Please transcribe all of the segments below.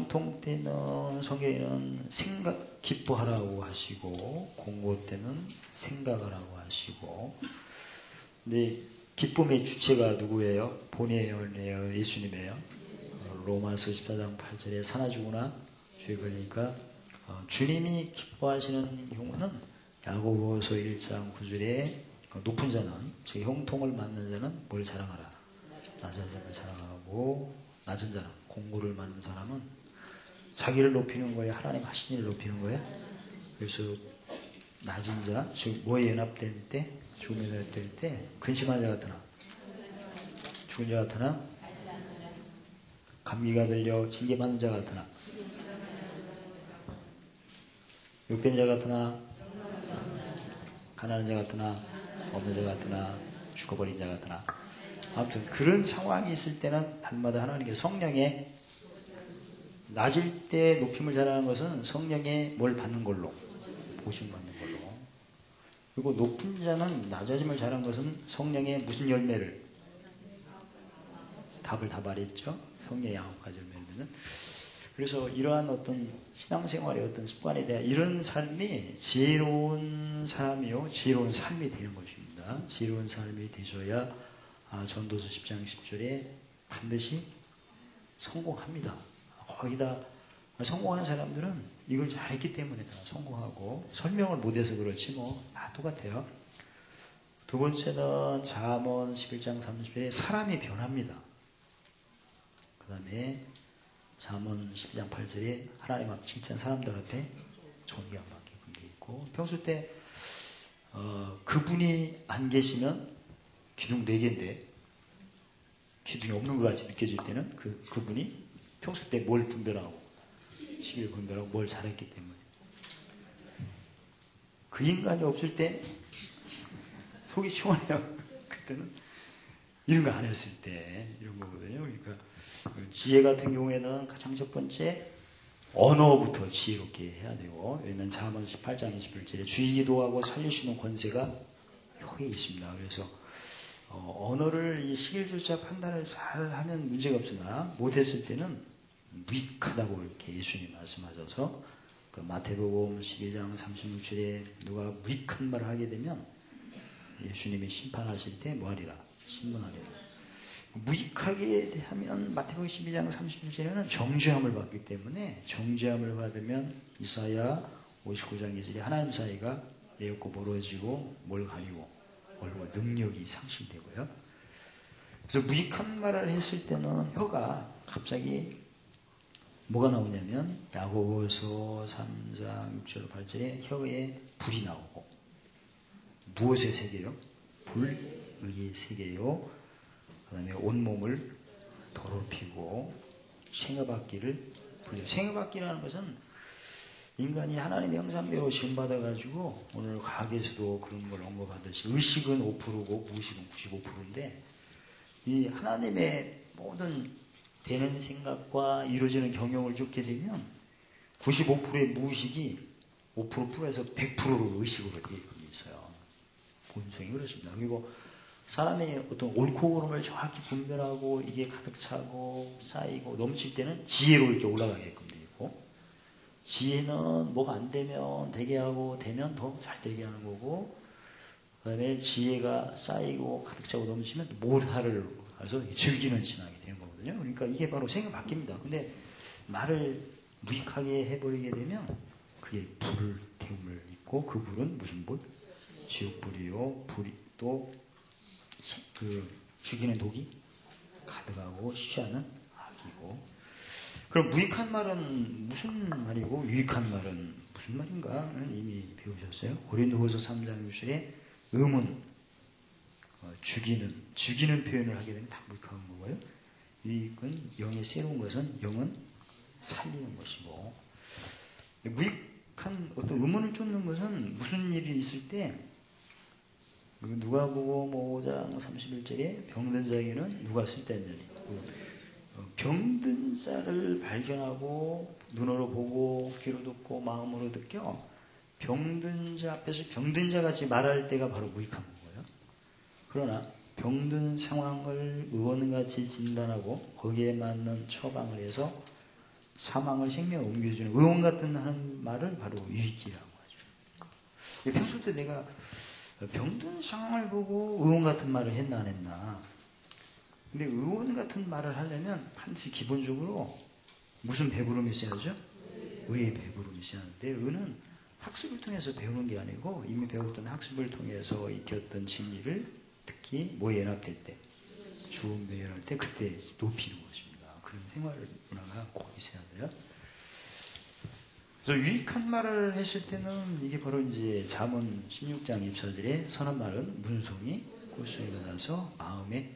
형통 때는 성경에는 생각 기뻐하라고 하시고 공고 때는 생각하라고 하시고, 근데 기쁨의 주체가 누구예요? 본이에요? 예수님이에요? 로마서 14장 8절에 사나 죽으나 주의 그러니까 주님이 기뻐하시는 경우는 야고보서 1장 9절에 높은 자는 즉 형통을 맡는 자는 뭘 자랑하라? 낮은 자를 자랑하고, 낮은 자는 공고를 맡는 사람은 자기를 높이는 거예요? 하나님 하신 일을 높이는 거예요? 그래서 낮은 자, 즉 뭐에 연합될 때? 죽음에 연합될 때 근심한 자 같으나 죽은 자 같으나 감기가 들려 징계받는 자 같으나 욕된 자 같으나 가난한 자 같으나 없는 자 같으나 죽어버린 자 같으나, 아무튼 그런 상황이 있을 때는 날마다 하나님께 성령의 낮을 때 높임을 잘하는 것은 성령의 뭘 받는 걸로, 보심 받는 걸로. 그리고 높은 자는 낮아짐을 잘하는 것은 성령의 무슨 열매를, 답을 다 말했죠. 성령의 9가지 열매는. 그래서 이러한 어떤 신앙생활의 어떤 습관에 대한 이런 삶이 지혜로운 사람이요, 지혜로운 삶이 되는 것입니다. 지혜로운 삶이 되셔야 전도서 10장 10절에 반드시 성공합니다. 거기다 성공한 사람들은 이걸 잘했기 때문에 다 성공하고, 설명을 못해서 그렇지 뭐 다 똑같아요. 두 번째는 잠언 11장 30절에 사람이 변합니다. 그 다음에 잠언 12장 8절에 하나님 앞 칭찬, 사람들 앞에 존경받게 되어 있고, 평소 때 그분이 안 계시면 기둥 4개인데 기둥이 없는 것 같이 느껴질 때는 그분이 평소 때 뭘 분별하고 시기를 분별하고 뭘 잘했기 때문에, 그 인간이 없을 때 속이 시원해요. 그때는 이런 거 안 했을 때 이런 거거든요. 그러니까 지혜 같은 경우에는 가장 첫 번째 언어부터 지혜롭게 해야 되고, 왜냐면 잠언 18장 21절에 주의 기도하고 살리시는 권세가 혀에 있습니다. 그래서 언어를 이 시길조차 판단을 잘 하면 문제가 없으나 못했을 때는 무익하다고 이렇게 예수님 말씀하셔서, 그 마태복음 12장 36절에 누가 무익한 말을 하게 되면 예수님이 심판하실 때 뭐하리라? 신문하리라. 무익하게 하면 마태복음 12장 36절에는 정죄함을 받기 때문에, 정죄함을 받으면 이사야 59장 2절에 하나님 사이가 애없고 멀어지고 뭘 가리고 얼굴 능력이 상실되고요. 그래서 무익한 말을 했을 때는 혀가 갑자기 뭐가 나오냐면 야고보서 3장 6절 8절에 혀에 불이 나오고, 무엇의 세계요? 불의 세계요. 그 다음에 온몸을 더럽히고 생애받기를 불려. 생애받기라는 것은 인간이 하나님의 형상대로 지음받아가지고, 오늘 과학에서도 그런 걸 언급하듯이 의식은 5%고 무의식은 95%인데, 이 하나님의 모든 되는 생각과 이루어지는 경영을 쫓게 되면 95%의 무의식이 5% 플러스에서 100%로 의식으로 되어 있어요. 본성이 그렇습니다. 그리고 사람의 어떤 옳고 그름을 정확히 분별하고 이게 가득 차고 쌓이고 넘칠 때는 지혜로 이렇게 올라가게끔 되어 있고, 지혜는 뭐가 안 되면 되게 하고 되면 더 잘 되게 하는 거고, 그 다음에 지혜가 쌓이고 가득 차고 넘치면 모사를 해서 즐기는 신앙이 되는 거거든요. 그러니까 이게 바로 생각 바뀝니다. 근데 말을 무익하게 해버리게 되면 그게 불태움을 입고, 그 불은 무슨 불? 지옥불이요. 불이 또 죽이는 독이 가득하고 쉬하는 악이고. 그럼 무익한 말은 무슨 말이고 유익한 말은 무슨 말인가는 이미 배우셨어요. 고린도후서 3장 6절에 음은 죽이는 표현을 하게 되면 다 무익한 거고요. 유익은 영의 새로운 것은 영은 살리는 것이고, 무익한 어떤 음원을 쫓는 것은 무슨 일이 있을 때, 누가복음 5장 31절에 병든 자에게는 누가 쓸데있느니, 병든 자를 발견하고 눈으로 보고 귀로 듣고 마음으로 느껴 병든 자 앞에서 병든 자 같이 말할 때가 바로 무익한 거고요. 그러나 병든 상황을 의원같이 진단하고 거기에 맞는 처방을 해서 사망을 생명에 옮겨주는 의원 같은 하는 말을 바로 유익기라고 하죠. 평소 때 내가 병든 상황을 보고 의원 같은 말을 했나 안 했나. 근데 의원 같은 말을 하려면 반드시 기본적으로 무슨 배부름이 있어야죠? 의의 배부름이 있어야 하는데 의는 학습을 통해서 배우는 게 아니고 이미 배웠던 학습을 통해서 익혔던 진리를 특히 뭐에 연합될 때 주음에 연합할 때 그때 높이는 것입니다. 그런 생활 문화가 꼭 있어야 돼요. 그래서 유익한 말을 했을 때는 이게 바로 이제 잠언 16장 24절에 선한 말은 문송이 꿀송이가 나서 마음에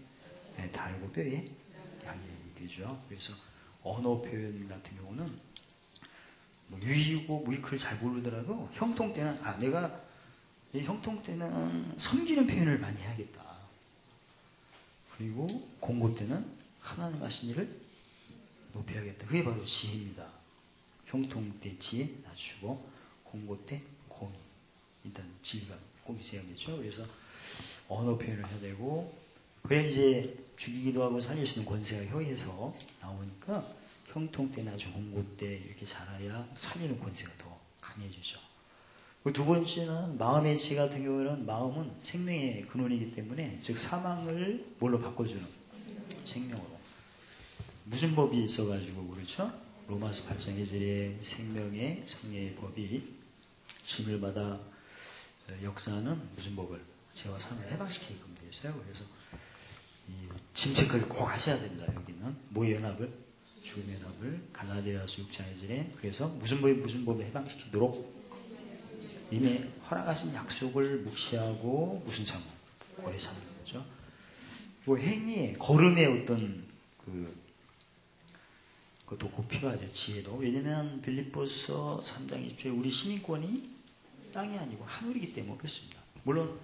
달고 뼈에 양이 되죠. 그래서 언어 표현 같은 경우는 뭐 유익이고 무익을 잘 모르더라도 형통 때는 내가 이 형통 때는 섬기는 표현을 많이 해야겠다. 그리고 공고 때는 하나님 하신 일을 높여야겠다. 그게 바로 지혜입니다. 형통 때 지혜 낮추고 공고 때 공의. 일단 지혜가 꼭 있어야겠죠. 그래서 언어 표현을 해야 되고 그래야 이제 죽이기도 하고 살릴 수 있는 권세가 혀에서 나오니까 형통 때나 공고 때 이렇게 자라야 살리는 권세가 더 강해지죠. 두 번째는 마음의 지혜 같은 경우에는 마음은 생명의 근원이기 때문에 즉 사망을 뭘로 바꿔주는 생명으로. 무슨 법이 있어가지고 그렇죠? 로마서 8장 2절에 생명의 성례의 법이 짐을 받아 역사하는 무슨 법을 죄와 사망을 해방시키게끔 되어 있어요. 그래서 이 짐체크를 꼭 하셔야 됩니다. 여기는 모의 연합을 죽음의 연합을 갈라디아서 6장 2절에 그래서 무슨 법을 해방시키도록 이미 허락하신 약속을 묵시하고 무슨 참음 오래 참는 거죠. 그 행위 걸음의 어떤 그것도 꼭 필요하죠. 지혜도. 왜냐면 빌립보서 3장 20절에 우리 시민권이 땅이 아니고 하늘이기 때문에 그렇습니다. 물론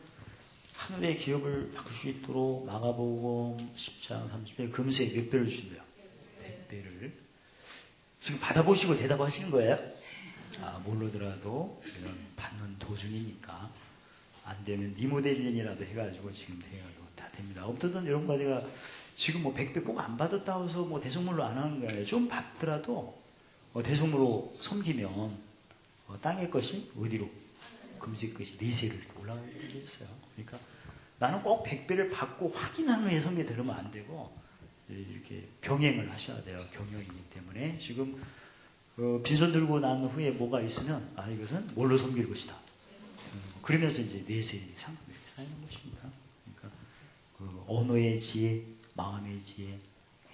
하늘의 기업을 바꿀 수 있도록 마가복음 10장 30절 금세 몇 배를 주신대요? 100배를. 지금 받아보시고 대답하시는 거예요? 모르더라도 이런 받는 도중이니까 안 되면 리모델링이라도 해가지고 지금 해가지고 다 됩니다. 없던 이런 거 내가 지금 뭐 100배 꼭 안 받았다고 해서 뭐 대성물로 안 하는 거예요. 좀 받더라도 대성물로 섬기면 땅의 것이 어디로? 금색 것이 내세를 올라가게 되겠어요. 그러니까 나는 꼭 100배를 받고 확인한 후에 섬기게 되면 안 되고 이렇게 병행을 하셔야 돼요. 경영이기 때문에 지금 빈손 들고 난 후에 뭐가 있으면 이것은 뭘로 섬길 것이다. 그러면서 이제 내세의 상품이 쌓이는 것입니다. 그러니까 언어의 지혜, 마음의 지혜,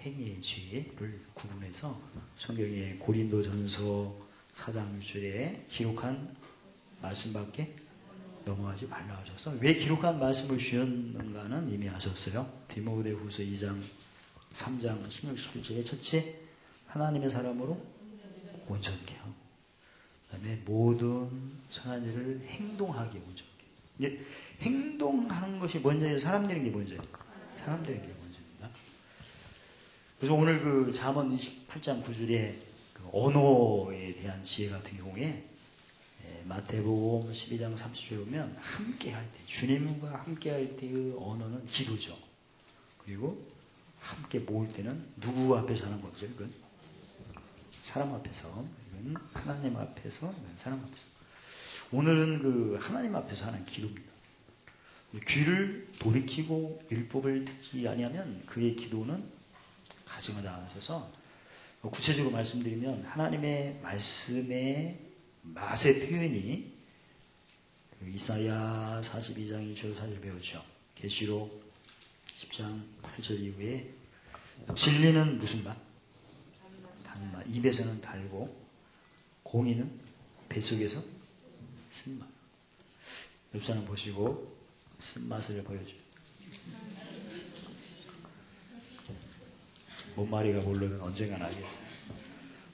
행위의 지혜를 구분해서 성경의 고린도전서 4장 6절에 기록한 말씀밖에 넘어가지 말라 하셔서 왜 기록한 말씀을 주셨는가는 이미 아셨어요. 디모데후서 2장 3장 16, 17절에 첫째 하나님의 사람으로 온전케 하고 그 다음에 모든 선한 일을 행동하게 온전케. 이게 행동하는 것이 먼저예요? 사람 되는 게 먼저예요? 사람 되는 게 먼저입니다. 그래서 오늘 잠언 28장 9절에 언어에 대한 지혜 같은 경우에 마태복음 12장 30절에 보면 함께 할 때, 주님과 함께 할 때의 언어는 기도죠. 그리고 함께 모을 때는 누구 앞에서 하는 거죠? 이건 사람 앞에서, 이건 하나님 앞에서, 이건 사람 앞에서. 오늘은 하나님 앞에서 하는 기도입니다. 귀를 돌이키고 율법을 듣지 아니하면 그의 기도는 가증하다 하셔서 구체적으로 말씀드리면 하나님의 말씀의 맛의 표현이 이사야 42장 1절 4절 배우죠. 계시록 10장 8절 이후에 진리는 무슨 맛? 단맛. 입에서는 달고 공의는 뱃속에서 쓴맛. 옆 사람 보시고 쓴맛을 보여줍니다. 뭔 말이가 모르면 언젠가 나겠어요.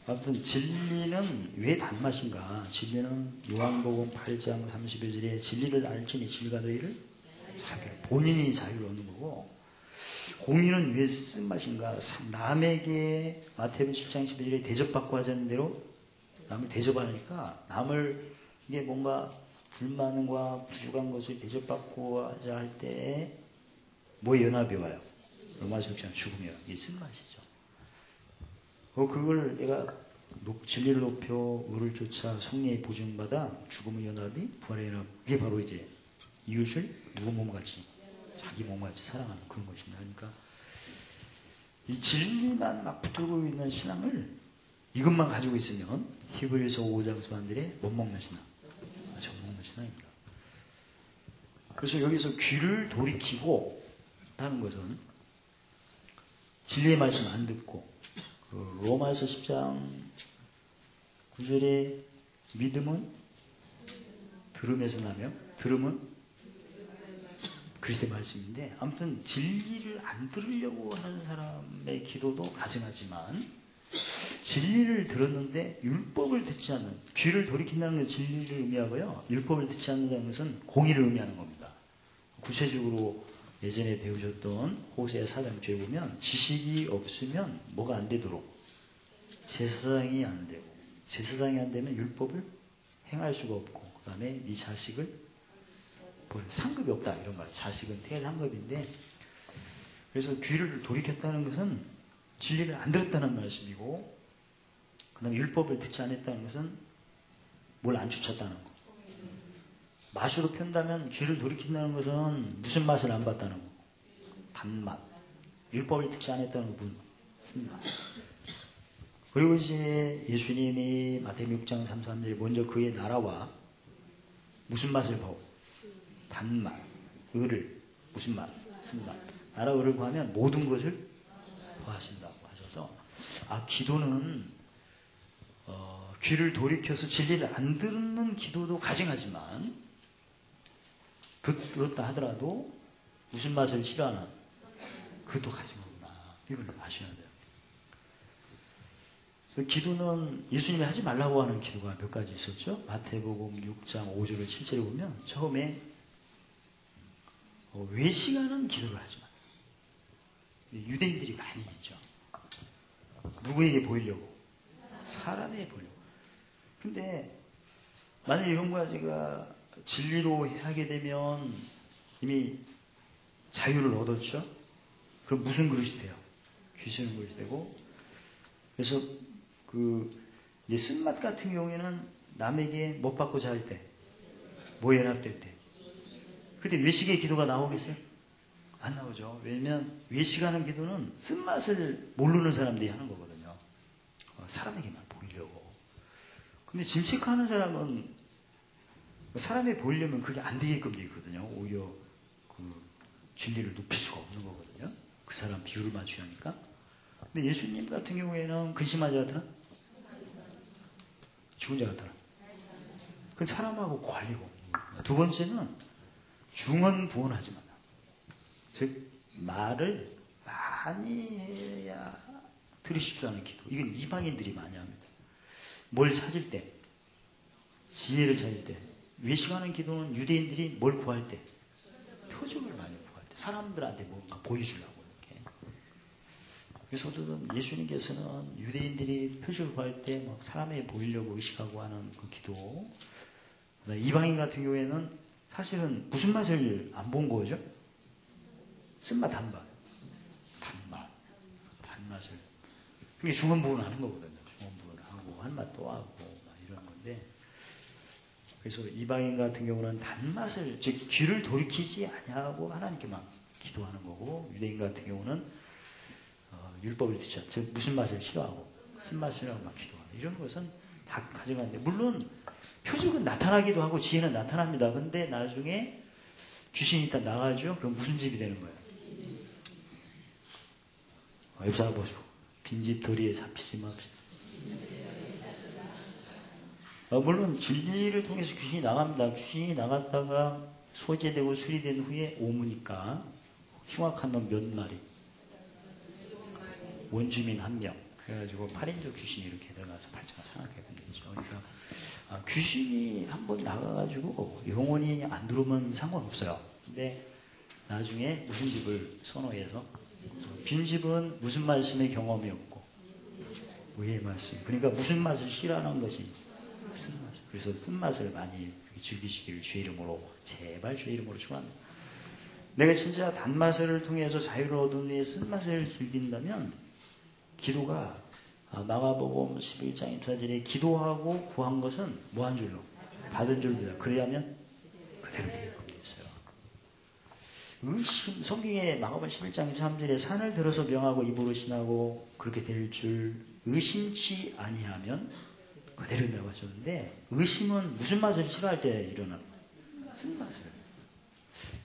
아무튼 진리는 왜 단맛인가? 진리는 요한복음 8장 32절에 진리를 알지니 진리가 너희를 본인이 자유를 얻는 거고 공의는 왜 쓴맛인가? 남에게 마태복음 7장 12절에 대접받고 하자는 대로 남을 대접하니까 남을 이게 뭔가 불만과 부족한 것을 대접받고 하자 할 때 뭐에 연합이 와요? 로마서 6장 죽음이요. 이게 쓴맛이죠. 그걸 내가 진리를 높여 의를 쫓아 성령의 보증받아 죽음의 연합이 부활의 연합. 이게 바로 이제 이웃을 누구 몸같이 자기 몸같이 사랑하는 그런 것입니다. 그러니까 이 진리만 막 붙들고 있는 신앙을 이것만 가지고 있으면 히브리서 5장 사람들이 못 먹는 신앙, 못 먹는 신앙입니다. 그래서 여기서 귀를 돌이키고 하는 것은 진리의 말씀 안 듣고 로마서 10장 9절에 믿음은 들음에서 나며 들음은 그리스도의 말씀인데 아무튼 진리를 안 들으려고 하는 사람의 기도도 가증하지만 진리를 들었는데 율법을 듣지 않는 귀를 돌이킨다는 건 진리를 의미하고요. 율법을 듣지 않는다는 것은 공의를 의미하는 겁니다. 구체적으로 예전에 배우셨던 호세 4장주에 보면 지식이 없으면 뭐가 안 되도록 제사장이 안 되고 제사장이 안 되면 율법을 행할 수가 없고 그 다음에 네 자식을 상급이 없다 이런 말. 자식은 태상급인데 그래서 귀를 돌이켰다는 것은 진리를 안 들었다는 말씀이고 그 다음에 율법을 듣지 않았다는 것은 뭘 안 쫓았다는 거. 맛으로 편다면 귀를 돌이킨다는 것은 무슨 맛을 안 봤다는 거. 단맛. 율법을 듣지 않았다는 건 쓴맛. 그리고 이제 예수님이 마태복음 6장 33절에 먼저 그의 나라와 무슨 맛을 보고 단맛, 의를 무슨 맛? 쓴맛. 나라 의를 구하면 모든 것을 구하신다고 하셔서 기도는 귀를 돌이켜서 진리를 안 듣는 기도도 가증하지만 그렇다 하더라도 무슨 맛을 싫어하는 그것도 가증하구나. 이걸 아셔야 돼요. 그래서 기도는 예수님이 하지 말라고 하는 기도가 몇 가지 있었죠. 마태복음 6장 5절을 7절에 보면 처음에 외식하는 기도를 하지 마. 유대인들이 많이 했죠. 누구에게 보이려고? 사람에게 보이려고. 근데 만약에 이런 가지가 진리로 하게 되면 이미 자유를 얻었죠. 그럼 무슨 그릇이 돼요? 귀신의 그릇이 되고. 그래서 이제 쓴맛 같은 경우에는 남에게 못 받고 잘 때, 뭐 연합될 때. 그때 외식의 기도가 나오겠어요? 안 나오죠. 왜냐면 외식하는 기도는 쓴맛을 모르는 사람들이 하는 거거든요. 사람에게만 보이려고. 근데 짐식하는 사람은 사람에 보이려면 그게 안 되게끔 되어 있거든요. 오히려 진리를 높일 수가 없는 거거든요. 그 사람 비율을 맞추려니까. 근데 예수님 같은 경우에는 근심하지 않더라? 죽은 자 같더라. 그 사람하고 관리고. 두 번째는 중언부언하지 마라. 즉 말을 많이 해야 들으실 줄 아는 기도. 이건 이방인들이 많이 합니다. 뭘 찾을 때, 지혜를 찾을 때, 외식하는 기도는 유대인들이 뭘 구할 때, 표적을 많이 구할 때, 사람들한테 뭔가 보여주려고 이렇게. 그래서 어쨌든 예수님께서는 유대인들이 표적을 구할 때 막 사람에게 보이려고 의식하고 하는 그 기도. 이방인 같은 경우에는 사실은 무슨 맛을 안 본 거죠? 쓴맛, 단맛. 단맛을. 그게 중언부언하는 거거든요. 중언부언하고 한맛 또 하고 막 이런 건데. 그래서 이방인 같은 경우는 단맛을, 즉 귀를 돌이키지 아니하고 하나님께만 기도하는 거고, 유대인 같은 경우는 율법을 듣지 않죠. 즉 무슨 맛을 싫어하고 쓴맛을 하고 막 기도하는 이런 것은 다 가져가는데, 물론 표적은 나타나기도 하고 지혜는 나타납니다. 근데 나중에 귀신이 일단 나가죠. 그럼 무슨 집이 되는 거예요? 옆 사람 보시고 빈집 도리에 잡히지 맙시다. 물론 진리를 통해서 귀신이 나갑니다. 귀신이 나갔다가 소재되고 수리된 후에 오무니까 흉악한 놈 몇 마리, 원주민 1명, 그래가지고 8인조 귀신이 이렇게 들어가서 발자가 상하게 되죠. 그러니까 귀신이 한번 나가가지고 영원히 안 들어오면 상관없어요. 근데 나중에 무슨 집을 선호해서, 빈집은 무슨 말씀의 경험이 없고 의의 말씀. 그러니까 무슨 맛을 싫어하는 것이 쓴맛. 그래서 쓴맛을 많이 즐기시기를 주의 이름으로, 제발 주의 이름으로 축원합니다. 내가 진짜 단맛을 통해서 자유를 얻은 후에 쓴맛을 즐긴다면 기도가 마가복음 11장 24절에 기도하고 구한 것은 뭐 한 줄로? 받은 줄입니다. 그래야면 그대로 되게끔 되어 있어요. 의심, 성경에 마가복음 11장 23절에 산을 들어서 명하고 입으로 신하고 그렇게 될 줄 의심치 아니하면 그대로 된다고 하셨는데, 의심은 무슨 맛을 싫어할 때 일어나는 거예요? 쓴맛을.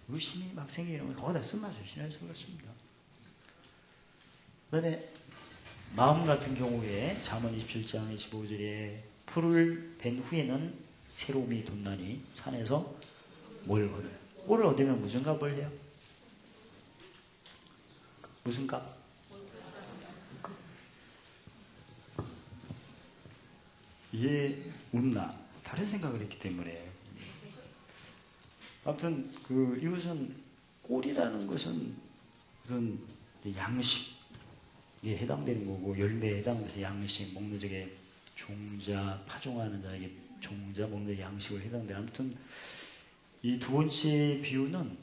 의심이 막 생기면 거기다 쓴맛을 싫어해서 그렇습니다. 그 다음에 마음 같은 경우에 잠언 27장 25절에 풀을 벤 후에는 새로움이 돋나니 산에서 뭘 얻어요? 꼴을 얻으면 무슨 값을 해요? 무슨 값? 얘 웃나? 다른 생각을 했기 때문에. 아무튼 이것은 꼴이라는 것은 그런 양식에 해당되는 거고, 열매에 해당돼서 양식, 먹는 자에게 종자, 파종하는 자에게 종자, 먹는 자에게 양식을 해당돼. 아무튼 이 두 번째 비유는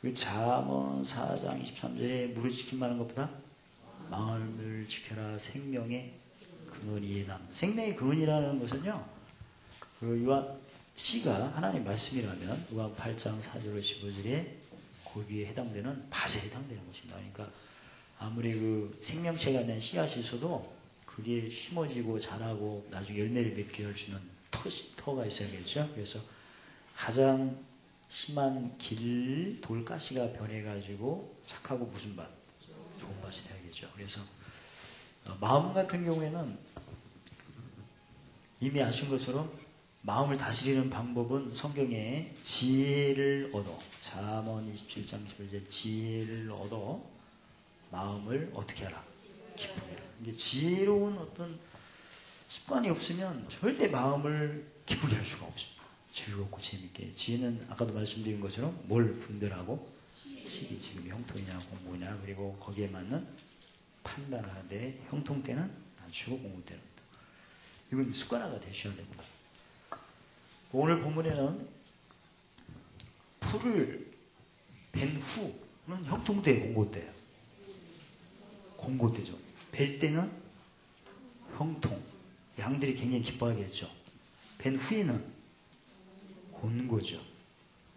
그 잠언 4장 23절에 무릇 지킴 하는 것보다 마음을 지켜라 생명의 근원이에 남. 생명의 근원이라는 것은요, 요한 씨가 하나님의 말씀이라면 요한 8장 4절로 15절에 거기에 해당되는 밭에 해당되는 것입니다. 그러니까 아무리 그 생명체가 된 씨앗이 있어도 그게 심어지고 자라고 나중에 열매를 맺게 해주는 터가 있어야겠죠. 그래서 가장 심한 길 돌가시가 변해가지고 착하고 무슨 밭? 좋은 밭이 돼야겠죠. 그래서 마음 같은 경우에는 이미 아신 것처럼 마음을 다스리는 방법은 성경에 지혜를 얻어, 잠언 27장 11절 지혜를 얻어 마음을 어떻게 하라? 기쁘게 하라. 이게 지혜로운 어떤 습관이 없으면 절대 마음을 기쁘게 할 수가 없습니다. 즐겁고 재밌게. 지혜는 아까도 말씀드린 것처럼 뭘 분별하고 시기, 지금이 형통이냐 공고냐, 그리고 거기에 맞는 판단을 하는데 형통 때는 낮추고 공고 때는 이건 습관화가 되셔야 됩니다. 오늘 본문에는 풀을 벤 후는 형통 때, 공고 때예요. 공고 때죠. 벨 때는 형통. 양들이 굉장히 기뻐하겠죠. 벤 후에는 곤고죠.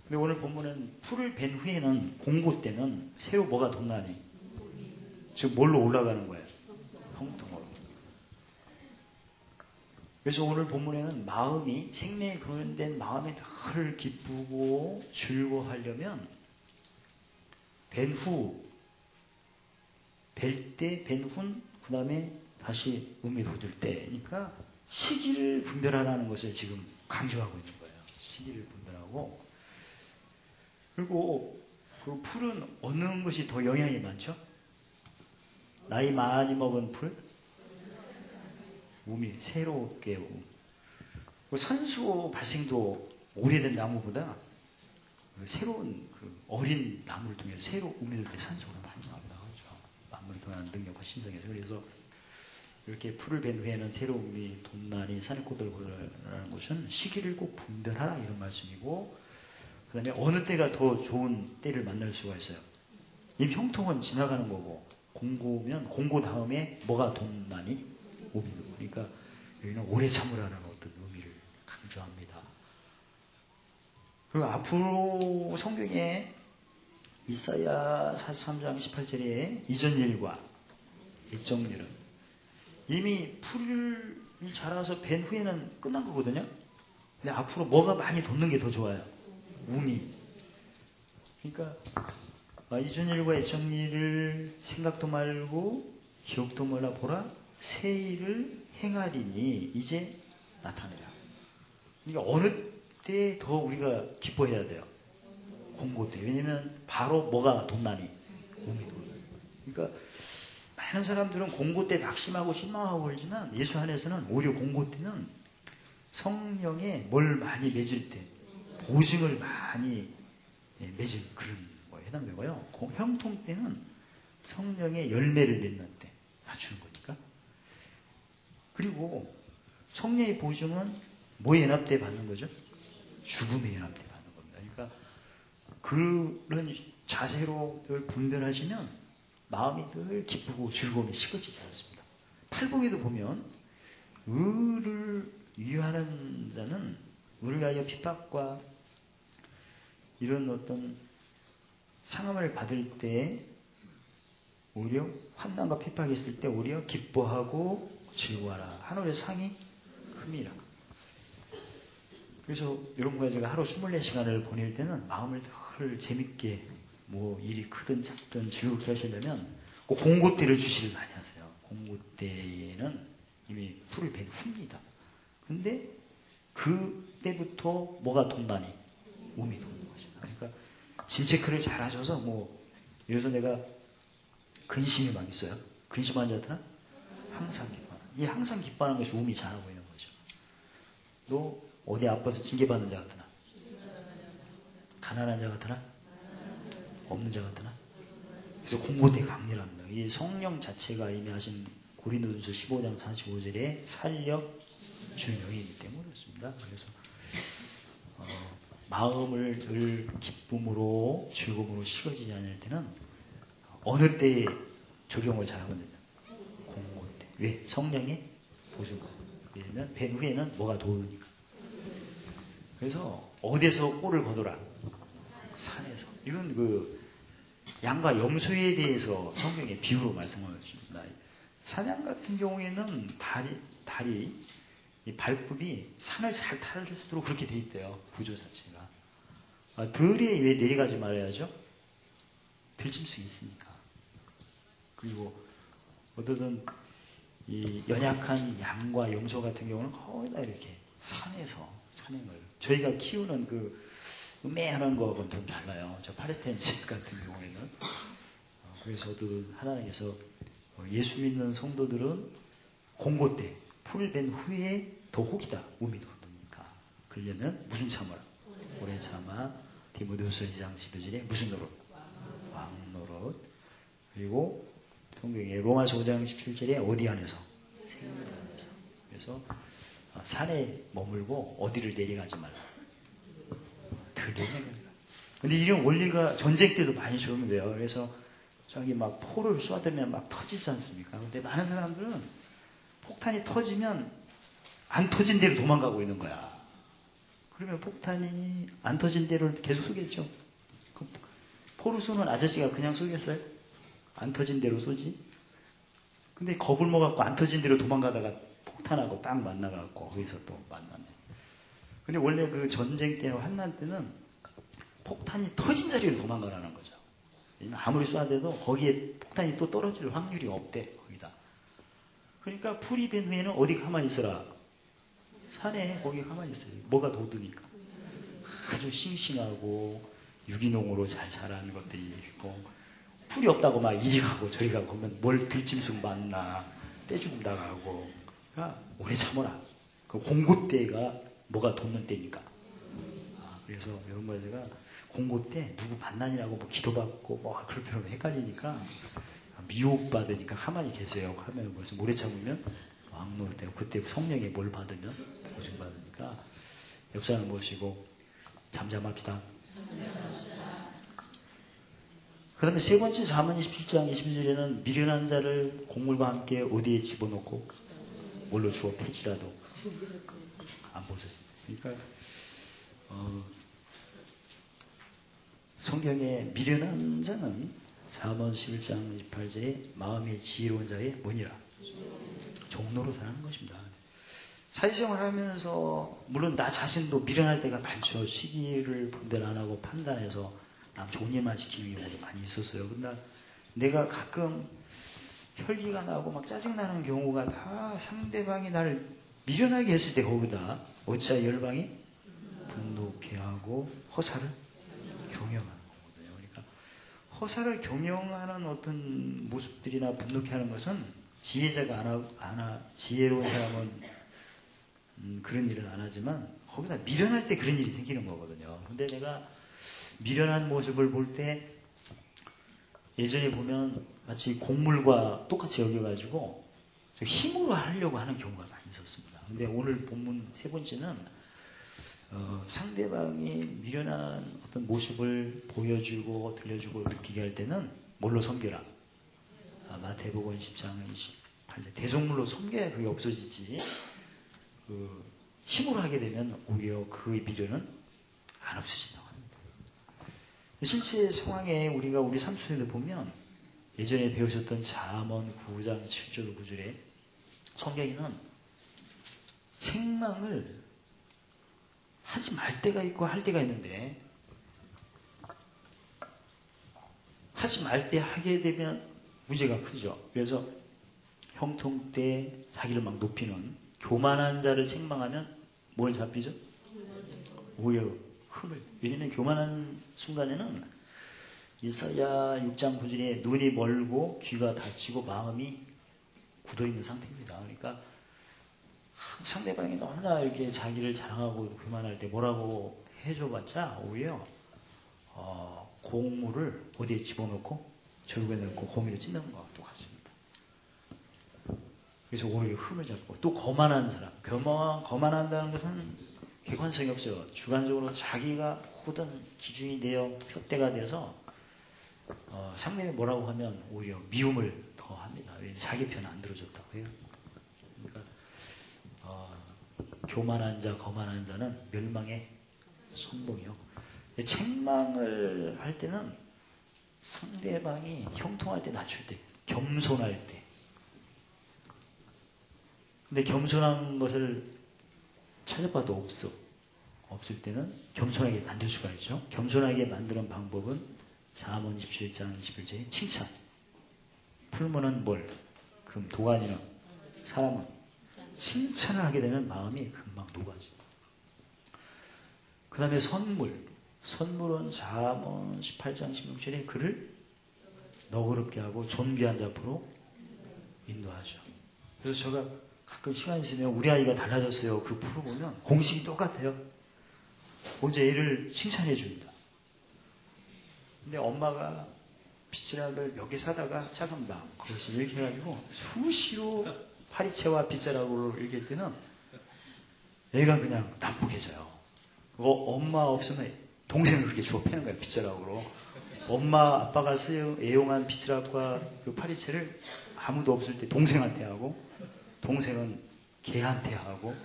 근데 오늘 본문은 풀을 벤 후에는 공고 때는 새로 뭐가 돋나니? 지금 뭘로 올라가는 거예요? 형통으로. 그래서 오늘 본문에는 마음이, 생명에 근원된 마음이 늘 기쁘고 즐거워하려면 벤 후, 벨 때, 벤 훈, 그 다음에 다시 음이 돋을 때니까 시기를 분별하라는 것을 지금 강조하고 있는 거예요. 시기를 분별하고. 그리고 그 풀은 어느 것이 더 영향이 많죠? 나이 많이 먹은 풀? 음이 새롭게 산소 발생도 오래된 나무보다 새로운 어린 나무를 통해서 새로 음이 될 때 산소가 많이 나오죠. 나무를 통한 능력과 신성에서. 그래서 이렇게 풀을 벤 후에는 새로움이 돋나니 산을 꼬들꼬들하는 것은 시기를 꼭 분별하라 이런 말씀이고, 그 다음에 어느 때가 더 좋은 때를 만날 수가 있어요. 이 형통은 지나가는 거고, 공고면 공고 다음에 뭐가 돋나니? 오비. 그러니까 여기는 오래 참으라는 어떤 의미를 강조합니다. 그리고 앞으로 성경에 이사야 43장 18절에 이전 일과 일정 일은 이미 풀이 자라서 벤 후에는 끝난 거거든요. 근데 앞으로 뭐가 많이 돋는 게 더 좋아요. 웅이. 그러니까 이전 일과 일정 일을 생각도 말고 기억도 말라 보라 새 일을 행하리니 이제 나타내라. 그러니까 어느 때 더 우리가 기뻐해야 돼요? 공고 때. 왜냐면 바로 뭐가 돋나니? 웅이 돋나니. 그러니까 많은 사람들은 공고 때 낙심하고 실망하고 그러지만 예수 안에서는 오히려 공고 때는 성령에 뭘 많이 맺을 때, 보증을 많이 맺을 그런 거에 해당되고요. 형통 때는 성령의 열매를 맺는 때 낮추는 거니까. 그리고 성령의 보증은 뭐에 연합돼 받는 거죠? 죽음에 연합돼 받는 겁니다. 그러니까 그런 자세로 늘 분별하시면 마음이 늘 기쁘고 즐거움이 식어지지 않습니다. 팔복에도 보면 의를 위하는 자는 의를 위하여 핍박과 이런 어떤 상함을 받을 때 오히려 환난과 핍박이 있을 때 오히려 기뻐하고 즐거워하라. 하늘의 상이 큼이라. 그래서 여러분과 제가 하루 24시간을 보낼 때는 마음을 늘 재밌게 뭐 일이 크든 작든 즐겁게 하시려면 꼭 공고대를 주시를 많이 하세요. 공고대에는 이미 풀을 벤 후입니다. 근데 그때부터 뭐가 돈다니? 몸이 돕는 것입니다. 그러니까 질체크를 잘 하셔서 뭐 그래서 내가 근심이 막 있어요. 근심한 자들은 항상 기뻐하는. 이 항상 기뻐하는 것이 몸이 잘하고 있는 거죠. 너 어디 아파서 징계받는 자 같으나? 가난한 자 같으나? 없는 자 같으나? 그래서 공고대 강렬합니다. 이 성령 자체가 이미 하신 고린도전서 15장 45절에 살력 준영이기 때문에 그렇습니다. 그래서 마음을 늘 기쁨으로 즐거움으로 식어지지 않을 때는 어느 때에 적용을 잘하면 됩니다. 공고대. 왜? 성령의 보증. 왜냐면 벤 후에는 뭐가 도우니까. 그래서 어디에서 꼴을 거둬라? 산에서. 이건 그 양과 염소에 대해서 성경의 비유로 말씀하고 있습니다. 사냥 같은 경우에는 다리 이 발굽이 산을 잘 탈 수 있도록 그렇게 돼 있대요. 구조 자체가. 들에 왜 내려가지 말아야죠? 들짐승이 있으니까. 그리고 어떤 이 연약한 양과 염소 같은 경우는 거의 다 이렇게 산에서 산행을. 저희가 키우는 그 음매하는 거하고는 좀 달라요. 저 팔레스타인식 같은 경우에는. 그래서 하나님께서 예수 믿는 성도들은 공고 때 풀 벤 후에 더 혹이다. 우미 돋으니까. 그러려면 무슨 참으라? 오래 참아. 디모데후서 2장 12절에 무슨 노릇? 왕노릇. 그리고 성경에 로마서 5장 17절에 어디 안에서? 생명 안에서. 그래서 산에 머물고 어디를 내려가지 말라. 들에 내려가라. 근데 이런 원리가 전쟁 때도 많이 적용돼요. 그래서 저기 막 포를 쏴대면 막 터지지 않습니까? 근데 많은 사람들은 폭탄이 터지면 안 터진 대로 도망가고 있는 거야. 그러면 폭탄이 안 터진 대로 계속 쏘겠죠. 포를 쏘는 아저씨가 그냥 쏘겠어요? 안 터진 대로 쏘지. 근데 겁을 먹어갖고 안 터진 대로 도망가다가 폭탄하고 딱 만나갖고 거기서 또 만나네. 근데 원래 그 전쟁 때나 환난 때는 폭탄이 터진 자리로 도망가라는 거죠. 아무리 쏴대도 거기에 폭탄이 또 떨어질 확률이 없대. 거기다. 그러니까 풀이 벤 후에는 어디 가만히 있어라. 산에 거기 가만히 있어요. 뭐가 돋으니까. 아주 싱싱하고 유기농으로 잘 자라는 것들이 있고 풀이 없다고 막 이리 가고 저리 가고 그러면 뭘 들짐승 만나 떼죽음 당하고. 그러니까 오래 참아라. 그 공고 때가 뭐가 돋는 때니까. 그래서 여러분 제가 공고 때 누구 반난이라고 뭐 기도받고 뭐 그럴 필요는 헷갈리니까 미혹받으니까 가만히 계세요. 하면 벌써 오래 참으면 왕노릇 되고 그때 성령의 뭘 받으면 보증받으니까 역사는 모시고 잠잠합시다. 그 다음에 세 번째 잠언 27장 22절에는 미련한 자를 곡물과 함께 어디에 집어넣고 뭘로 주어 패지라도 안 보셨습니다. 그러니까 성경에 미련한 자는 잠언 11장 28절에 마음이 지혜로운 자의 뭐니라? 종로로 사는 것입니다. 사회생활을 하면서 물론 나 자신도 미련할 때가 많죠. 시기를 분별 안 하고 판단해서 남 좋은 일만 지키는 경우도 많이 있었어요. 그러나 내가 가끔 혈기가 나고 막 짜증나는 경우가 다 상대방이 나를 미련하게 했을 때 거기다 어찌하여 열방이 분노케 하고 허사를 경영하는 거거든요. 그러니까 허사를 경영하는 어떤 모습들이나 분노케 하는 것은 지혜자가 지혜로운 사람은 그런 일을 안 하지만 거기다 미련할 때 그런 일이 생기는 거거든요. 근데 내가 미련한 모습을 볼 때 예전에 보면 마치 곡물과 똑같이 여겨가지고 힘으로 하려고 하는 경우가 많이 있었습니다. 근데 오늘 본문 세 번째는 상대방이 미련한 어떤 모습을 보여주고 들려주고 느끼게 할 때는 뭘로 섬겨라? 마태복음 10장 이제 대속물로 섬겨야 그게 없어지지. 힘으로 하게 되면 오히려 그의 미련은 안 없어진다고 합니다. 실제 상황에 우리가 우리 삶 속에도 보면 예전에 배우셨던 잠언 9장 7절 9절에 성경에는 책망을 하지 말 때가 있고 할 때가 있는데 하지 말 때 하게 되면 문제가 크죠. 그래서 형통 때 자기를 막 높이는 교만한 자를 책망하면 뭘 잡히죠? 오히려 흠을. 왜냐하면 교만한 순간에는 이사야 6장 9절에 눈이 멀고 귀가 닫히고 마음이 굳어있는 상태입니다. 그러니까 상대방이 너무나 이렇게 자기를 자랑하고 교만할 때 뭐라고 해줘봤자 오히려 공물을 어디에 집어넣고 절구에 넣고 거미를 찢는 것과 똑같습니다. 그래서 오히려 흠을 잡고 또 거만한 사람, 거만한다는 것은 객관성이 없죠. 주관적으로 자기가 모든 기준이 되어 표대가 돼서 상대방이 뭐라고 하면 오히려 미움을 더 합니다. 왜냐하면 자기 편 안 들어줬다고요. 그러니까 교만한 자, 거만한 자는 멸망의 선봉이요. 책망을 할 때는 상대방이 형통할 때, 낮출 때, 겸손할 때. 근데 겸손한 것을 찾아봐도 없을 때는 겸손하게 만들 수가 있죠. 겸손하게 만드는 방법은 잠언 27장 21절에 칭찬. 풀무는 뭘? 금, 도가니는 사람은 칭찬을 하게 되면 마음이 금방 녹아져요. 그 다음에 선물은 잠언 18장 16절에 그를 너그럽게 하고 존귀한 자포로 인도하죠. 그래서 제가 가끔 시간 있으면 우리 아이가 달라졌어요. 그 프로 보면 공식이 똑같아요. 먼저 애를 칭찬해 줍니다. 근데 엄마가 빗자락을 몇 개 사다가 작은 방 그것이 이렇게 해가지고 수시로 파리채와 빗자락으로 이렇게 할 때는 애가 그냥 나쁘게져요. 엄마 없으면 동생을 그렇게 주워 패는 거예요. 빗자락으로. 엄마 아빠가 애용한 빗자락과 그 파리채를 아무도 없을 때 동생한테 하고 동생은 개한테 하고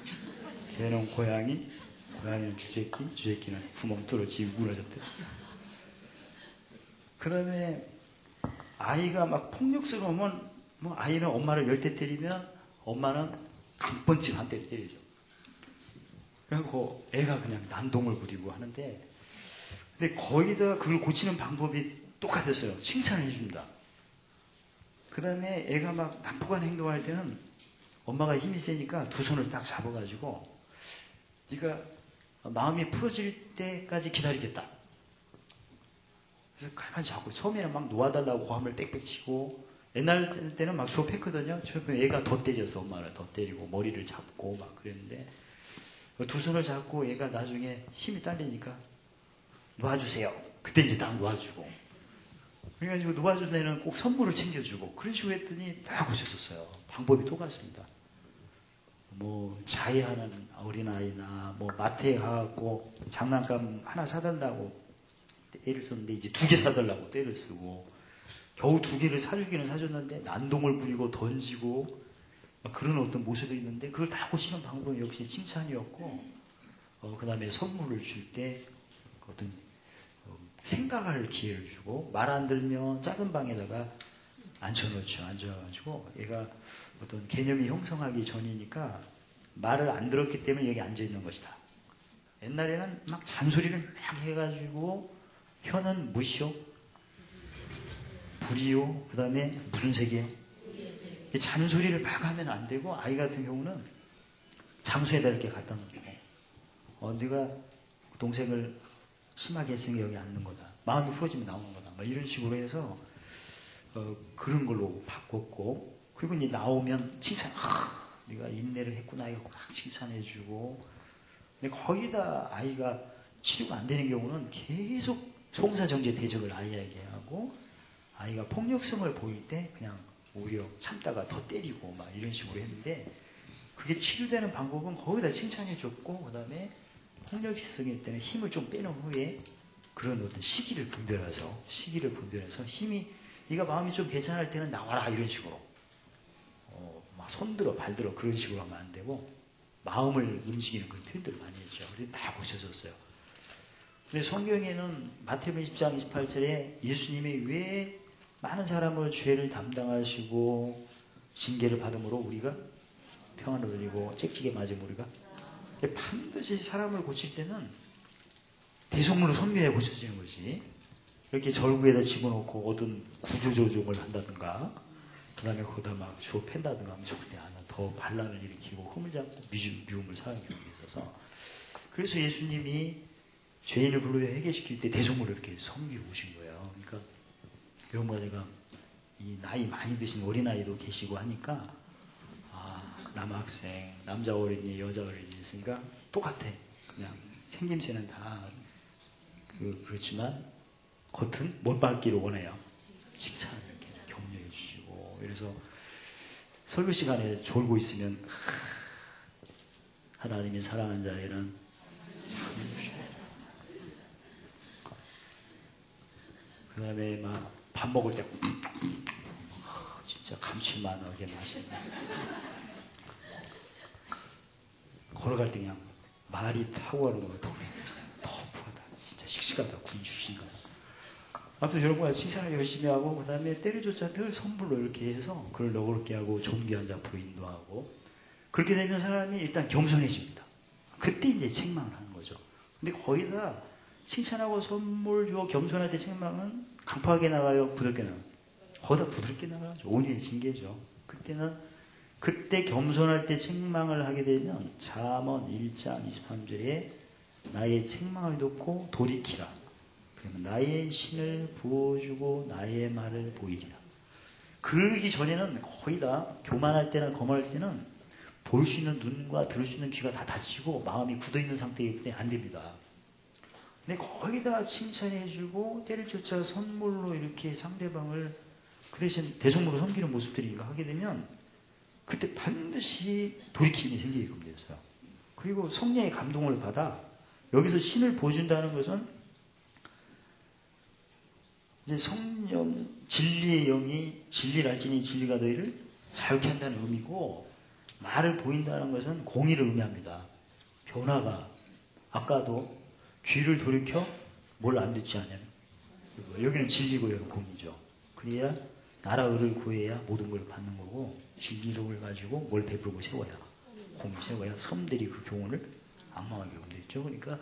개는 고양이, 고양이는 주새끼, 주새끼는 구멍 뚫어 지금 무너졌대요. 그 다음에 아이가 막 폭력스러우면 아이는 엄마를 10대 때리면 엄마는 강번쯤 한 대를 때리죠. 그리고 애가 그냥 난동을 부리고 하는데 근데 거기다 그걸 고치는 방법이 똑같았어요. 칭찬을 해줍니다. 그 다음에 애가 막 난폭한 행동할 때는 엄마가 힘이 세니까 두 손을 딱 잡아가지고 네가 마음이 풀어질 때까지 기다리겠다. 그래서 가만히 잡고 처음에는 막 놓아달라고 고함을 빽빽 치고 옛날 때는 막 수업했거든요. 처음에 애가 더 때려서 엄마를 더 때리고 머리를 잡고 막 그랬는데 두 손을 잡고 얘가 나중에 힘이 딸리니까 놓아주세요. 그때 이제 딱 놓아주고 그래가지고 놓아준 애는 꼭 선물을 챙겨주고 그런 식으로 했더니 다 고쳤었어요. 방법이 똑같습니다. 뭐 자해하는 어린아이나 뭐 마트에 가갖고 장난감 하나 사달라고 애를 썼는데 이제 2개 사달라고 떼를 쓰고 겨우 2개를 사주기는 사줬는데 난동을 부리고 던지고 그런 어떤 모습이 있는데 그걸 다 고치는 방법은 역시 칭찬이었고 그 다음에 선물을 줄 때 어떤 생각할 기회를 주고 말 안 들면 작은 방에다가 앉혀놓죠. 앉아가지고 얘가 어떤 개념이 형성하기 전이니까 말을 안 들었기 때문에 여기 앉아있는 것이다. 옛날에는 막 잔소리를 막 해가지고 혀는 무시요? 불이요? 그 다음에 무슨 색이에요? 잔소리를 막 하면 안 되고 아이 같은 경우는 장소에다 이렇게 갖다 놓고 네가 동생을 심하게 했으니 여기 앉는 거다. 마음이 풀어지면 나오는 거다. 막 이런 식으로 해서 그런 걸로 바꿨고 그리고 이제 나오면 칭찬 네가 인내를 했구나 이거 막 칭찬해주고 근데 거기다 아이가 치료가 안 되는 경우는 계속 송사정제 대적을 아이에게 하고 아이가 폭력성을 보일 때 그냥 오히려 참다가 더 때리고 막 이런 식으로 했는데 그게 치료되는 방법은 거기다 칭찬해줬고 그 다음에 폭력성일 때는 힘을 좀 빼놓은 후에 그런 어떤 시기를 분별해서 힘이 네가 마음이 좀 괜찮을 때는 나와라 이런 식으로 손들어 발들어 그런 식으로 하면 안 되고 마음을 움직이는 그런 표현들을 많이 했죠. 그래서 다 고쳐졌어요. 근데 성경에는 마태복음 20장 28절에 예수님이 왜 많은 사람을 죄를 담당하시고 징계를 받음으로 우리가 평안을 누리고 짹짹이 맞은 우리가 반드시 사람을 고칠 때는 대속물로 선교해 고쳐지는 거지. 이렇게 절구에다 집어넣고 어떤 구조조정을 한다든가 그 다음에 거기다 막 주워 팬다든가 하면 절대 안 해. 더 반란을 일으키고 흠을 잡고 미움을 사랑하기 위해서. 그래서 예수님이 죄인을 불러야 해결시킬 때 대속물로 이렇게 섬기고 오신 거예요. 그러니까 이런 거 제가 이 나이 많이 드신 어린아이도 계시고 하니까 남학생, 남자 어린이, 여자 어린이 있으니까 똑같아. 그냥 생김새는 다 그렇지만 겉은 못 밟기를 원해요. 칭찬을 이렇게 격려해 주시고. 그래서 설교 시간에 졸고 있으면 하나님이 사랑하는 자에게는 상을 주시고 그 다음에 막 밥 먹을 때 진짜 감칠맛나게 맛있네. 걸어갈 때 그냥 말이 타고 가는 거가 터프하다. 진짜 씩씩하다. 군주신가. 아무튼 저런 거 칭찬을 열심히 하고 그 다음에 때려줬자 늘 선물로 이렇게 해서 그걸 너그럽게 하고 존귀한 자포로 인도하고 그렇게 되면 사람이 일단 겸손해집니다. 그때 이제 책망을 하는 거죠. 근데 거의 다 칭찬하고 선물 주고 겸손할 때 책망은 강팍하게 나가요? 부드럽게 나가요? 거의 다 부드럽게 나가죠. 온유의 징계죠. 그때 겸손할 때 책망을 하게 되면 잠언 1장 23절에 나의 책망을 듣고 돌이키라. 그러면 나의 신을 부어주고 나의 말을 보이리라. 그러기 전에는 거의 다 교만할 때나 거만할 때는 볼 수 있는 눈과 들을 수 있는 귀가 다 닫히고 마음이 굳어있는 상태이기 때문에 안 됩니다. 근데 거의 다 칭찬해주고 때를 쫓아 선물로 이렇게 상대방을 그 대신 대속물로 섬기는 모습들인가 하게 되면 그때 반드시 돌이킴이 생기게 됩니다. 그리고 성령의 감동을 받아 여기서 신을 보여준다는 것은 이제 성령 진리의 영이 진리를 알지니 진리가 너희를 자유케 한다는 의미고 말을 보인다는 것은 공의를 의미합니다. 변화가 아까도 귀를 돌이켜 뭘 안 듣지 않냐면 여기는 진리고 여기는 공의죠. 그래야 나라 의를 구해야 모든 걸 받는 거고 진리를 가지고 뭘 베풀고 세워야 공을 세워야 섬들이 그 교훈을 악망하게 되죠. 그러니까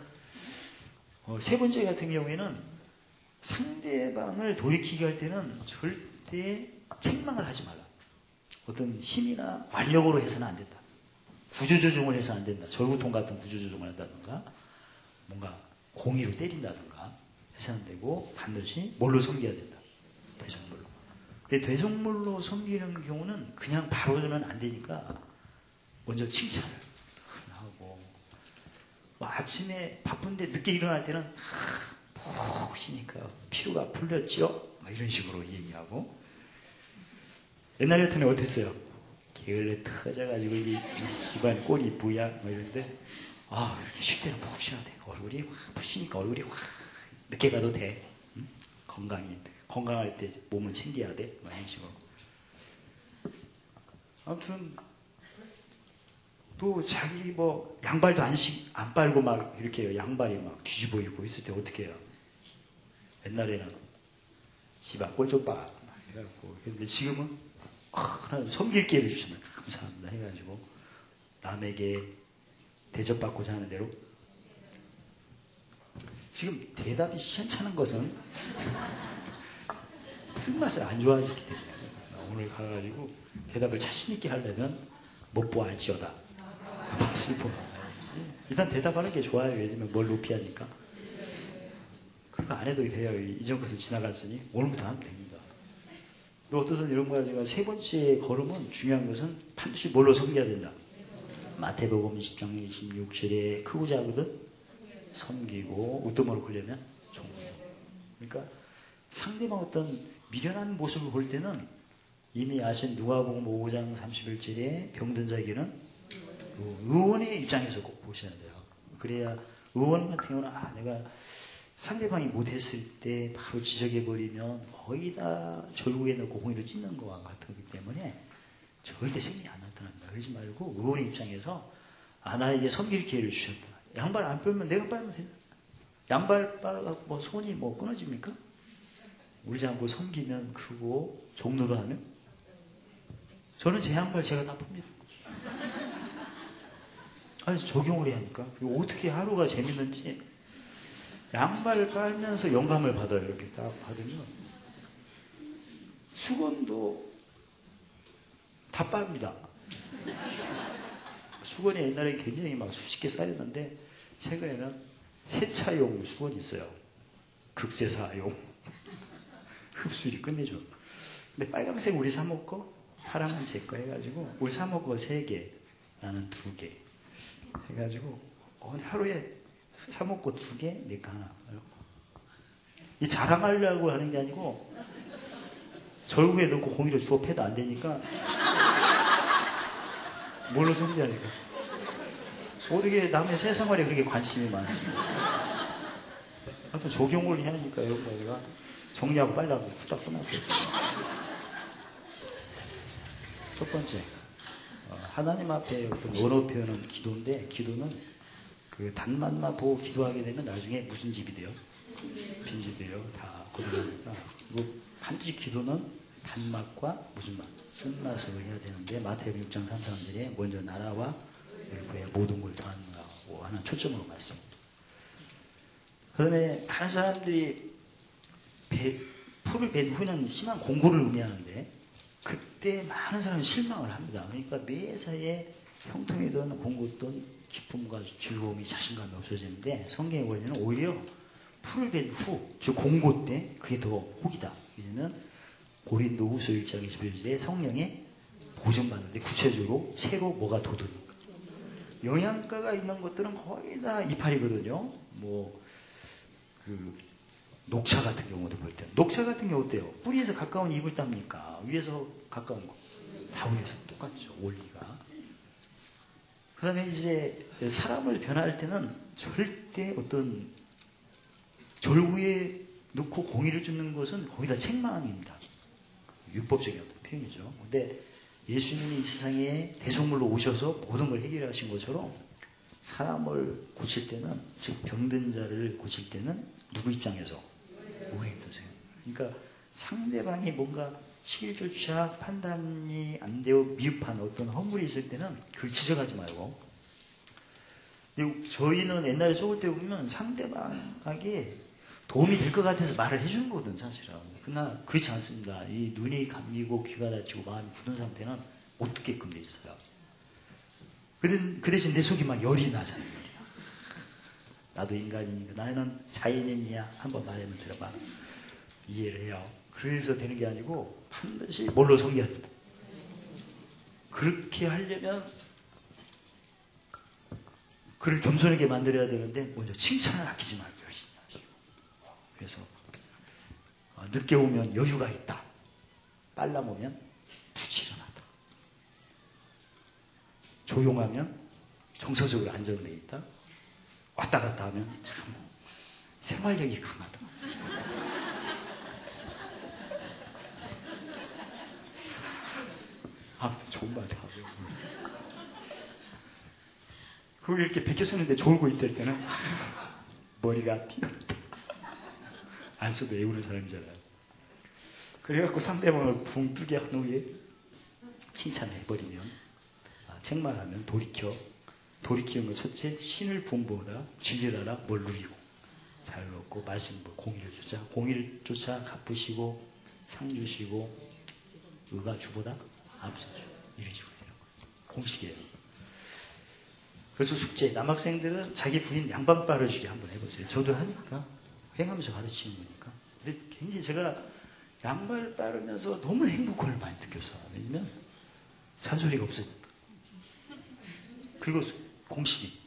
세 번째 같은 경우에는 상대방을 돌이키게 할 때는 절대 책망을 하지 말라. 어떤 힘이나 완력으로 해서는 안 된다. 구조조정을 해서 안 된다. 절구통 같은 구조조정을 한다든가 뭔가 공의로 때린다든가 해서는 안 되고 반드시 뭘로 섬겨야 된다. 대속물로. 근데 대속물로 섬기는 경우는 그냥 바로는 안 되니까 먼저 칭찬을 하고 아침에 바쁜데 늦게 일어날 때는 푹 쉬니까 피로가 풀렸죠? 이런 식으로 얘기하고 옛날 같으면 어땠어요? 게을러 터져가지고 이 집안 꼴이 뭐야? 이런데 쉴 때는 푹 쉬어야 돼. 얼굴이 확 푸시니까 얼굴이 확 늦게 가도 돼. 응? 건강할 때 몸을 챙겨야 돼. 이런 식으로. 아무튼 또 자기 양발도 안 빨고 막 이렇게 양발이 막 뒤집어 입고 있을 때 어떻게 해요? 옛날에는 집 앞 꼴쪽박 막 해갖고 근데 지금은 하나님 섬길 기회를 주시면 감사합니다 해가지고 남에게 대접받고자 하는 대로 지금 대답이 시원찮은 것은 쓴맛을 안 좋아하기 때문에 오늘 가가지고 대답을 자신있게 하려면 못 보알지어다 일단 대답하는 게 좋아요. 왜냐면 뭘 높이 하니까 그거 안 해도 돼요. 이전 것을 지나갔으니 오늘부터 하면 됩니다. 또 어떤 이런 거 가지고 세 번째 걸음은 중요한 것은 반드시 뭘로 섬겨야 된다. 마태복음 20장 26절에 크고 작거든 섬기고 어떤 걸로 보려면 종교. 그러니까 상대방 어떤 미련한 모습을 볼 때는 이미 아신 누가복음 5장 31절에 병든 자에게는 의원의 입장에서 꼭 보셔야 돼요. 그래야 의원 같은 경우는 내가 상대방이 못했을 때 바로 지적해버리면 거의 다 절구에 넣고 공의를 찢는 것과 같기 때문에 절대 승리 안 나타납니다. 그러지 말고 의원의 입장에서 나에게 섬길 기회를 주셨다. 양발 안 빨면 내가 빨면 된다. 양발 빨아갖고 뭐 손이 뭐 끊어집니까? 울지 않고 섬기면 크고 종로로 하면 저는 제 양발 제가 다 풉니다. 아니 적용을 해야 하니까 어떻게 하루가 재밌는지 양발 빨면서 영감을 받아요. 이렇게 딱 받으면 수건도 다 빱니다. 수건이 옛날에 굉장히 막 수십 개 쌓였는데 최근에는 세차용 수건이 있어요. 극세사용. 흡수율이 끝내줘. 근데 빨간색 우리 사 먹고 파랑은 제 거 해가지고 우리 사 먹고 3개 나는 2개 해가지고 하루에 사 먹고 2개 내 거 하나. 이 자랑하려고 하는 게 아니고 절구에 넣고 공기를 주워 패도 안 되니까 뭘로 섬기하니까 어떻게 남의 세상활에 그렇게 관심이 많습니다. 하여튼 적용을 해야 하니까 여러분 내가 정리하고 빨라고 후딱 끝났거든요. 첫 번째 하나님 앞에 어떤 언어 표현은 기도인데 기도는 그 단맛만 보고 기도하게 되면 나중에 무슨 집이 돼요? 빈집이 돼요. 다 거듭나니까. 그리고 반드시 기도는 단맛과 무슨 맛? 쓴맛으로 해야 되는데 마태복음 6장 33절에 먼저 나라와 그의 모든 걸 더하라고 하는 초점으로 말씀입니다. 그 다음에 다른 사람들이 풀을 벤 후에는 심한 공고를 의미하는데 그때 많은 사람이 실망을 합니다. 그러니까 매사에 형통이든 공고든 기쁨과 즐거움이 자신감이 없어지는데 성경의 원리는 오히려 풀을 벤 후, 즉 공고 때 그게 더 혹이다. 이제는 고린도후서 1장 21절에 성령의 보증받는데 구체적으로 새로 뭐가 돋으니까 영양가가 있는 것들은 거의 다 이파리거든요. 녹차 같은 경우도 볼 때 녹차 같은 경우 어때요? 뿌리에서 가까운 잎을 땁니까? 위에서 가까운 거? 다 위에서 똑같죠. 원리가. 그 다음에 이제 사람을 변화할 때는 절대 어떤 절구에 넣고 공의를 줍는 것은 거기다 책망입니다. 율법적인 어떤 표현이죠. 근데 예수님이 이 세상에 대속물로 오셔서 모든 걸 해결하신 것처럼 사람을 고칠 때는, 즉 병든 자를 고칠 때는 누구 입장에서? 우리 입장에서. 그러니까 상대방이 뭔가 실조차 판단이 안 되고 미흡한 어떤 허물이 있을 때는 그걸 지적하지 말고. 근데 저희는 옛날에 적을 때 보면 상대방에게 도움이 될 것 같아서 말을 해주는 거거든 사실은. 그러나 그렇지 않습니다. 이 눈이 감기고 귀가 다치고 마음이 굳은 상태는 못 듣게끔 돼 있어요. 그 대신 내 속이 막 열이 나잖아요. 나도 인간이니까 나는 자연인이야. 한번 말하면 들어봐. 이해를 해요. 그래서 되는 게 아니고 반드시 뭘로 섬겨야 된다. 그렇게 하려면 그를 겸손하게 만들어야 되는데 먼저 칭찬을 아끼지 말고 열심히 하시고. 그래서 늦게 오면 여유가 있다. 빨라 오면 부지런하다. 조용하면 정서적으로 안정되어 있다. 왔다 갔다 하면 참 생활력이 강하다. 좋은 말 하고요. 그거 이렇게 베껴 쓰는데 졸고 있을 때는 머리가 튀어났다. 안 써도 애우는 사람이잖아요. 그래갖고 상대방을 붕 뜨게 한 후에 칭찬을 해버리면 책망하면 돌이키는 것 첫째 신을 분부하라 진리하라 뭘 누리고 잘 먹고 말씀 공의를 쫓아 공의를 쫓아 갚으시고 상 주시고 의가 주보다 앞서죠. 이런 식으로 되는 거예요. 공식이에요. 그래서 숙제 남학생들은 자기 부인 양반 빨아주기 한번 해보세요. 저도 하니까 행하면서 가르치는 거니까. 근데 굉장히 제가 양발 빠르면서 너무 행복감을 많이 느꼈어요. 왜냐면 잔소리가 없어졌다. 그리고 공식이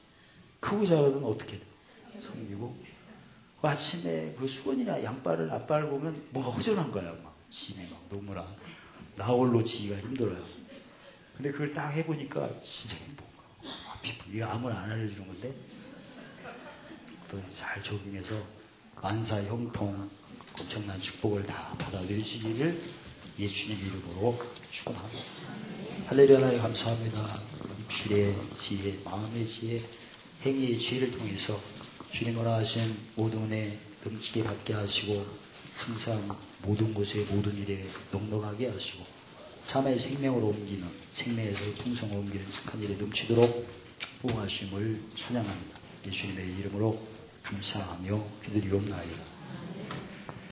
크고 작은 어떻게 섬기고 아침에 그 수건이나 양발을 앞발을 보면 뭔가 허전한 거야. 막 집이 막 너무나 나홀로 지기가 힘들어요. 근데 그걸 딱 해보니까 진짜 행복한 거야. 이거 아무나 안 알려주는 건데 또 잘 적응해서 만사 형통 엄청난 축복을 다 받아들이시기를 예수님 이름으로 축원합니다. 할렐루야 하나님 감사합니다. 입술의 지혜, 마음의 지혜, 행위의 지혜를 통해서 주님 원하신 모든 은혜 넘치게 받게 하시고 항상 모든 곳에 모든 일에 넉넉하게 하시고 삶의 생명으로 옮기는 생명에서 풍성을 옮기는 착한 일에 넘치도록 축복하심을 찬양합니다. 예수님의 이름으로 감사하며 기도리옵나이다.